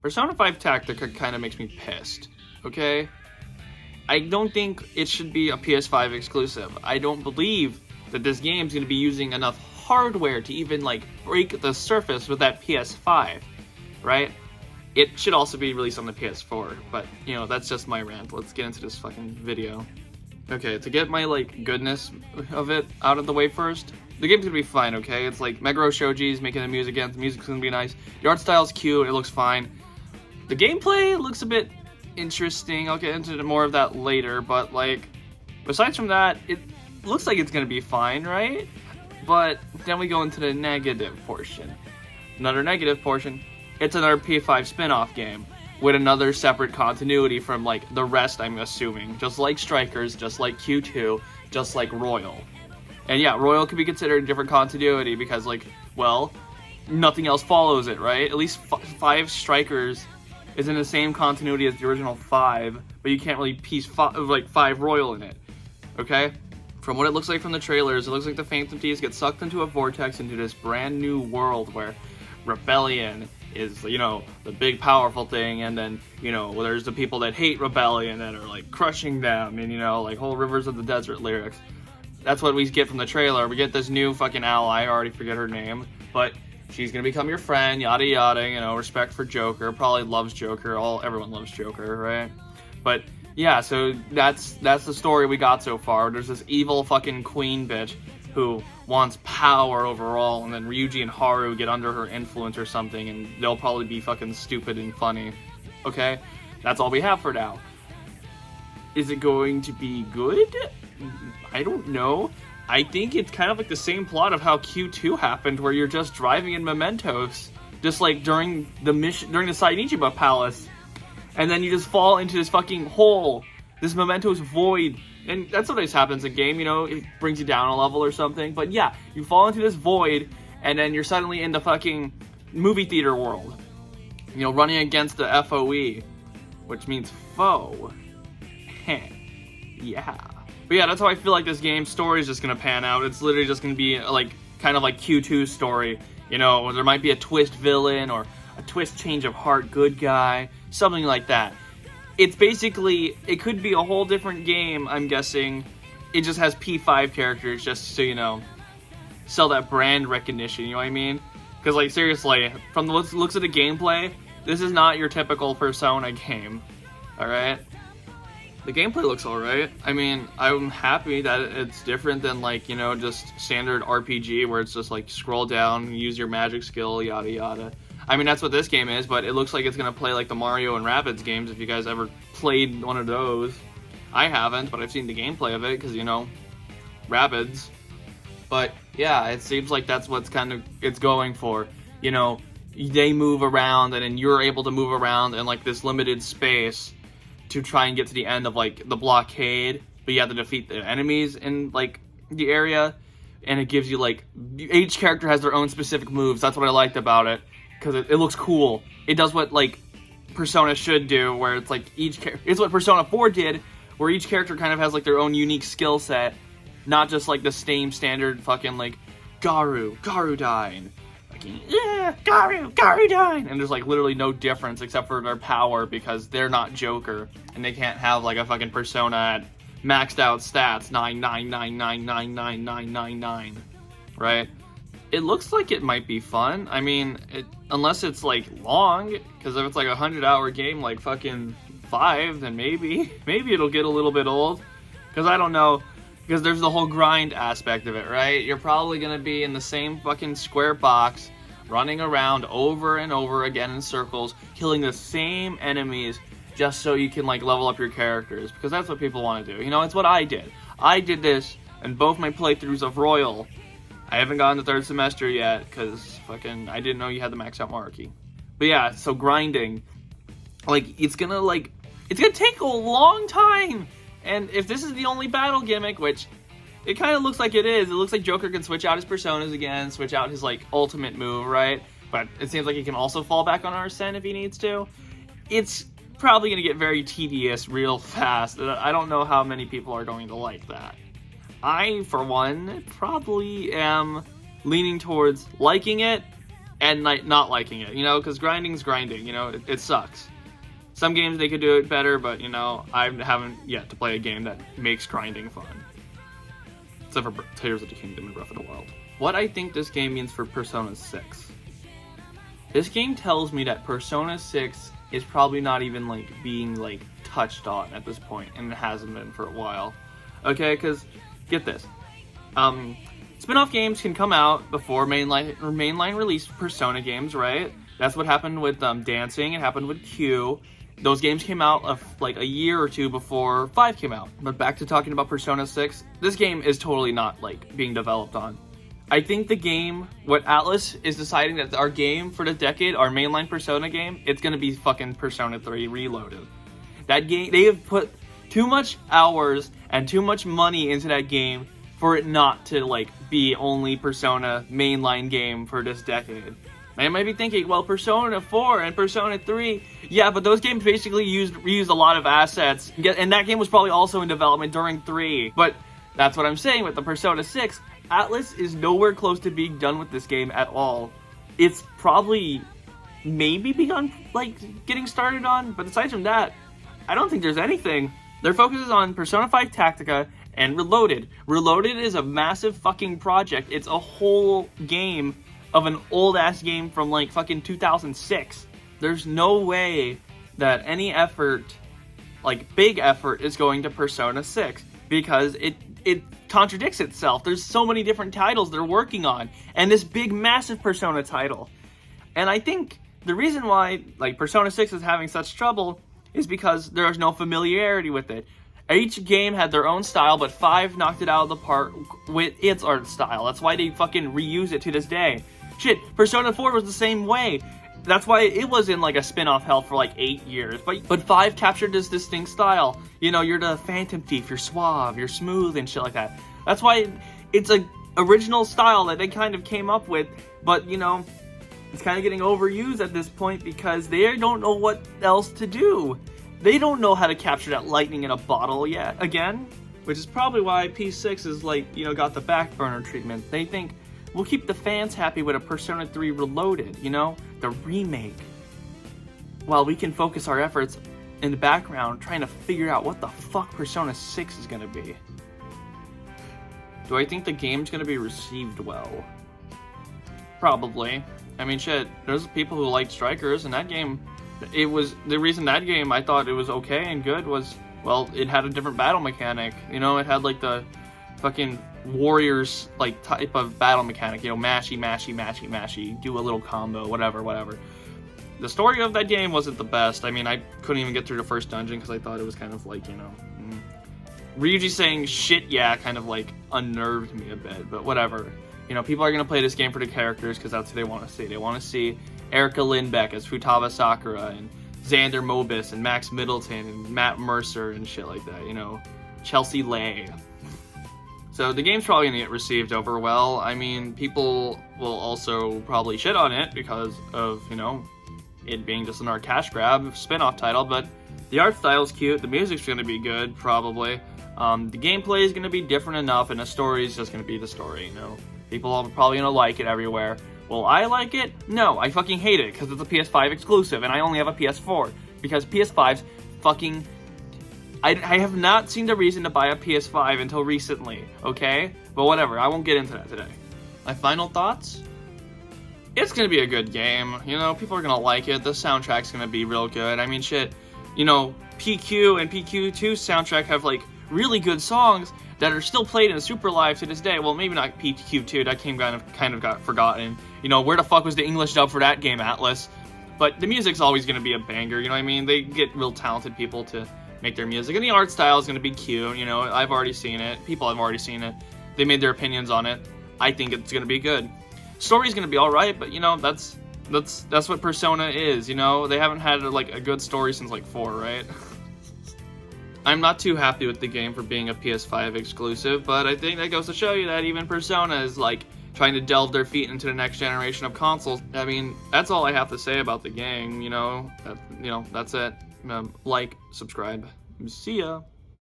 Persona 5 Tactica kind of makes me pissed, okay? I don't think it should be a PS5 exclusive. I don't believe that this game's going to be using enough hardware to even, like, break the surface with that PS5, right? It should also be released on the PS4, but, you know, that's just my rant. Let's get into this fucking video. Okay, to get my, like, goodness of it out of the way first, the game's gonna be fine, okay? It's like Meguro Shoji's making the music again. The music's gonna be nice. The art style's cute. It looks fine. The gameplay looks a bit interesting. I'll get into more of that later, but, like, besides from that, it looks like it's gonna be fine, right? But then we go into the negative portion. Another negative portion, it's another P5 spin-off game with another separate continuity from, like, the rest, I'm assuming. Just like Strikers, just like Q2, just like Royal. And yeah, Royal could be considered a different continuity because, like, well, nothing else follows it, right? At least 5 Strikers is in the same continuity as the original 5, but you can't really piece 5 Royal in it, okay? From what it looks like from the trailers, it looks like the Phantom Thieves get sucked into a vortex into this brand new world where Rebellion is, you know, the big powerful thing, and then, you know, well, there's the people that hate Rebellion and are, like, crushing them, and, you know, like, whole Rivers of the Desert lyrics. That's what we get from the trailer. We get this new fucking ally, I already forget her name, but she's gonna become your friend, yada yada, you know, respect for Joker, probably loves Joker, everyone loves Joker, right? But, yeah, so that's the story we got so far. There's this evil fucking queen bitch who wants power overall, and then Ryuji and Haru get under her influence or something, and they'll probably be fucking stupid and funny. Okay? That's all we have for now. Is it going to be good? I don't know. I think it's kind of like the same plot of how Q2 happened, where you're just driving in mementos, just like during the mission, during the Sainichiba Palace, and then you just fall into this fucking hole, this mementos void. And that's what always happens in game, you know, it brings you down a level or something. But yeah, you fall into this void, and then you're suddenly in the fucking movie theater world. You know, running against the FOE, which means foe. Yeah. But yeah, that's how I feel like this game's story is just gonna pan out. It's literally just gonna be, like, kind of like Q2's story. You know, there might be a twist villain, or a twist change of heart good guy, something like that. It's basically, it could be a whole different game, I'm guessing. It just has P5 characters, just so, you know, sell that brand recognition, you know what I mean? Because, like, seriously, from the looks of the gameplay, this is not your typical Persona game, alright? The gameplay looks alright. I mean, I'm happy that it's different than, like, you know, just standard RPG, where it's just, like, scroll down, use your magic skill, yada yada. I mean, that's what this game is, but it looks like it's going to play like the Mario and Rabbids games, if you guys ever played one of those. I haven't, but I've seen the gameplay of it, because, you know, Rabbids. But, yeah, it seems like that's what's kind of, it's going for. You know, they move around, and then you're able to move around in, like, this limited space to try and get to the end of, like, the blockade, but you have to defeat the enemies in, like, the area, and it gives you, like, each character has their own specific moves. That's what I liked about it. Because it looks cool. It does what, like, Persona should do, where it's, like, it's what Persona 4 did, where each character kind of has, like, their own unique skill set, not just, like, the same standard fucking, like, Garudine, fucking, yeah, Garudine, and there's, like, literally no difference except for their power, because they're not Joker, and they can't have, like, a fucking Persona at maxed out stats, 999999999, right? It looks like it might be fun. I mean, unless it's, like, long, because if it's, like, a 100-hour game, like, fucking 5, then maybe it'll get a little bit old, because I don't know, because there's the whole grind aspect of it, right? You're probably going to be in the same fucking square box, running around over and over again in circles, killing the same enemies, just so you can, like, level up your characters, because that's what people want to do. You know, it's what I did. I did this in both my playthroughs of Royal. I haven't gotten the 3rd semester yet, because fucking, I didn't know you had the max out monarchy. But yeah, so grinding, like, it's gonna take a long time. And if this is the only battle gimmick, which it kind of looks like it is, it looks like Joker can switch out his personas again, switch out his, like, ultimate move, right? But it seems like he can also fall back on Arsene if he needs to. It's probably gonna get very tedious real fast. I don't know how many people are going to like that. I, for one, probably am leaning towards liking it, and like not liking it, you know, because grinding's grinding, you know, it sucks. Some games they could do it better, but you know, I haven't yet to play a game that makes grinding fun. Except for Tears of the Kingdom and Breath of the Wild. What I think this game means for Persona 6. This game tells me that Persona 6 is probably not even like being like touched on at this point, and it hasn't been for a while. Okay, because get this. Spin-off games can come out before mainline release Persona games, right? That's what happened with Dancing. It happened with Q. Those games came out like a year or two before 5 came out. But back to talking about Persona 6, this game is totally not like being developed on. I think the game, what Atlas is deciding that our game for the decade, our mainline Persona game, it's gonna be fucking Persona 3 Reloaded. That game, they have put too much hours and too much money into that game for it not to like be only Persona mainline game for this decade. I might be thinking, well, Persona 4 and Persona 3, yeah, but those games basically reused a lot of assets, and that game was probably also in development during 3. But that's what I'm saying with the Persona 6. Atlas is nowhere close to being done with this game at all. It's probably maybe begun like getting started on, but aside from that, I don't think there's anything. Their focus is on Persona 5 Tactica and Reloaded. Reloaded is a massive fucking project. It's a whole game of an old-ass game from, like, fucking 2006. There's no way that any effort, like, big effort, is going to Persona 6. Because it contradicts itself. There's so many different titles they're working on. And this big, massive Persona title. And I think the reason why, like, Persona 6 is having such trouble is because there's no familiarity with it. Each game had their own style, but 5 knocked it out of the park with its art style. That's why they fucking reuse it to this day. Shit, Persona 4 was the same way. That's why it was in like a spin-off hell for like 8 years. But 5 captured this distinct style. You know, you're the Phantom Thief, you're suave, you're smooth and shit like that. That's why it's a original style that they kind of came up with. But, you know, it's kind of getting overused at this point because they don't know what else to do. They don't know how to capture that lightning in a bottle yet, again. Which is probably why P6 is like, you know, got the back burner treatment. They think, we'll keep the fans happy with a Persona 3 Reloaded, you know? The remake. While we can focus our efforts in the background trying to figure out what the fuck Persona 6 is gonna be. Do I think the game's gonna be received well? Probably. I mean, shit, there's people who like Strikers, and that game, it was, the reason that game I thought it was okay and good was, well, it had a different battle mechanic. You know, it had like the fucking Warriors like type of battle mechanic, you know, mashy, do a little combo, whatever. The story of that game wasn't the best. I mean, I couldn't even get through the first dungeon because I thought it was kind of like, you know, Ryuji saying shit yeah kind of like unnerved me a bit, but whatever. You know, people are gonna play this game for the characters because that's what they want to see. They want to see Erica Lindbeck as Futaba Sakura and Xander Mobus and Max Middleton and Matt Mercer and shit like that, you know, Chelsea Lay. So the game's probably gonna get received over well. I mean, people will also probably shit on it because of, you know, it being just another cash grab spin-off title, but the art style's cute, the music's gonna be good, probably. The gameplay is gonna be different enough, and the story is just gonna be the story, you know. People are probably gonna like it everywhere. Will I like it? No, I fucking hate it, because it's a PS5 exclusive, and I only have a PS4, because PS5's fucking... I have not seen the reason to buy a PS5 until recently, okay? But whatever, I won't get into that today. My final thoughts? It's gonna be a good game, you know, people are gonna like it, the soundtrack's gonna be real good. I mean, shit, you know, PQ and PQ2 soundtrack have, like, really good songs that are still played in Super Live to this day. Well, maybe not PQ2, that game kind of got forgotten. You know, where the fuck was the English dub for that game, Atlas? But the music's always gonna be a banger, you know what I mean? They get real talented people to make their music, and the art style is going to be cute, you know, I've already seen it, people have already seen it, they made their opinions on it, I think it's going to be good. Story's going to be alright, but, you know, that's what Persona is, you know, they haven't had, like, a good story since, like, 4, right? I'm not too happy with the game for being a PS5 exclusive, but I think that goes to show you that even Persona is, like, trying to delve their feet into the next generation of consoles. I mean, that's all I have to say about the game, you know, that's it. Like, subscribe. See ya.